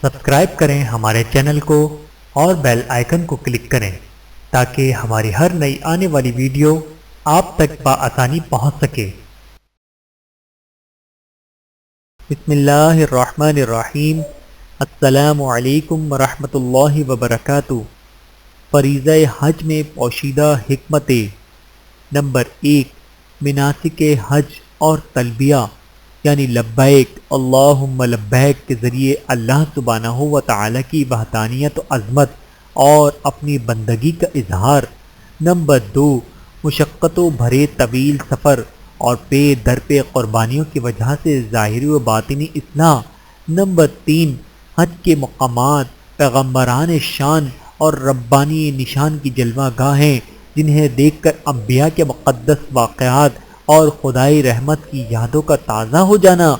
Subscribe کریں ہمارے channel کو اور بیل آئیکن کو کلک کریں تاکہ ہماری ہر نئی آنے والی ویڈیو آپ تک بآسانی پہنچ سکے۔ بسم اللہ الرحمن الرحیم۔ السلام علیکم ورحمۃ اللہ وبرکاتہ۔ فریضہ حج میں پوشیدہ حکمتیں۔ نمبر 1، مناسک حج اور تلبیہ یعنی لبیک اللہم لبیک کے ذریعے اللہ سبحانہ و تعالیٰ کی وحدانیت و عظمت اور اپنی بندگی کا اظہار۔ نمبر 2، مشقت و بھرے طویل سفر اور پے در پہ قربانیوں کی وجہ سے ظاہری و باطنی اصلاح۔ نمبر 3، حج کے مقامات پیغمبران شان اور ربانی نشان کی جلوہ گاہیں جنہیں دیکھ کر انبیاء کے مقدس واقعات اور خدائی رحمت کی یادوں کا تازہ ہو جانا۔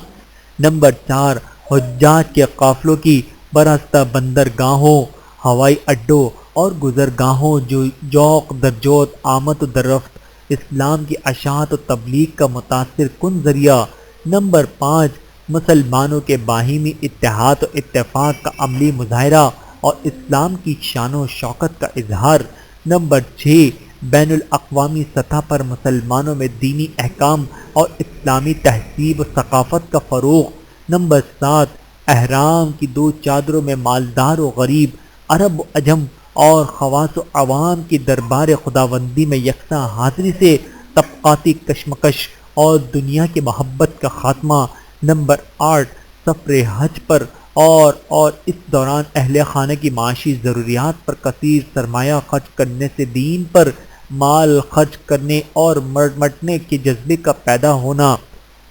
نمبر 4، حجاج کے قافلوں کی براستہ بندرگاہوں، ہوائی اڈوں اور گزرگاہوں جو جوق درجوت آمد و دررفت اسلام کی اشاعت و تبلیغ کا متاثر کن ذریعہ۔ نمبر 5، مسلمانوں کے باہمی اتحاد و اتفاق کا عملی مظاہرہ اور اسلام کی شان و شوکت کا اظہار۔ نمبر 6، بین الاقوامی سطح پر مسلمانوں میں دینی احکام اور اسلامی تہذیب و ثقافت کا فروغ۔ نمبر 7، احرام کی 2 چادروں میں مالدار و غریب، عرب و عجم اور خواص و عوام کی دربار خداوندی میں یکساں حاضری سے طبقاتی کشمکش اور دنیا کی محبت کا خاتمہ۔ نمبر 8، سفر حج پر اور اس دوران اہل خانہ کی معاشی ضروریات پر کثیر سرمایہ خرچ کرنے سے دین پر مال خرچ کرنے اور مرمٹنے کے جذبے کا پیدا ہونا۔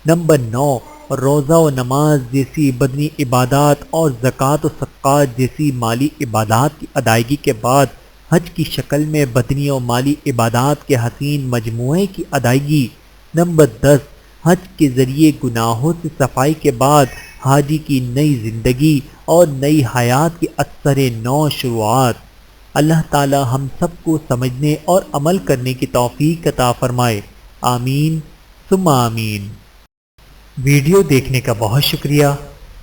نمبر 9، روزہ و نماز جیسی بدنی عبادات اور زکوٰۃ و صدقات جیسی مالی عبادات کی ادائیگی کے بعد حج کی شکل میں بدنی و مالی عبادات کے حسین مجموعے کی ادائیگی۔ نمبر 10، حج کے ذریعے گناہوں سے صفائی کے بعد حاجی کی نئی زندگی اور نئی حیات کی اثر نو شروعات۔ اللہ تعالی ہم سب کو سمجھنے اور عمل کرنے کی توفیق عطا فرمائے، آمین ثم آمین۔ ویڈیو دیکھنے کا بہت شکریہ۔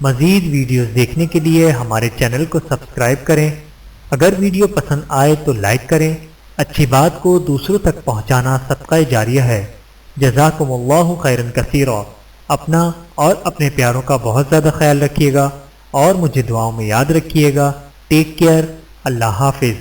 مزید ویڈیوز دیکھنے کے لیے ہمارے چینل کو سبسکرائب کریں۔ اگر ویڈیو پسند آئے تو لائک کریں۔ اچھی بات کو دوسروں تک پہنچانا صدقہ جاریہ ہے۔ جزاکم اللہ خیرا کثیرا۔ اپنا اور اپنے پیاروں کا بہت زیادہ خیال رکھیے گا اور مجھے دعاؤں میں یاد رکھیے گا۔ Take care. اللہ حافظ۔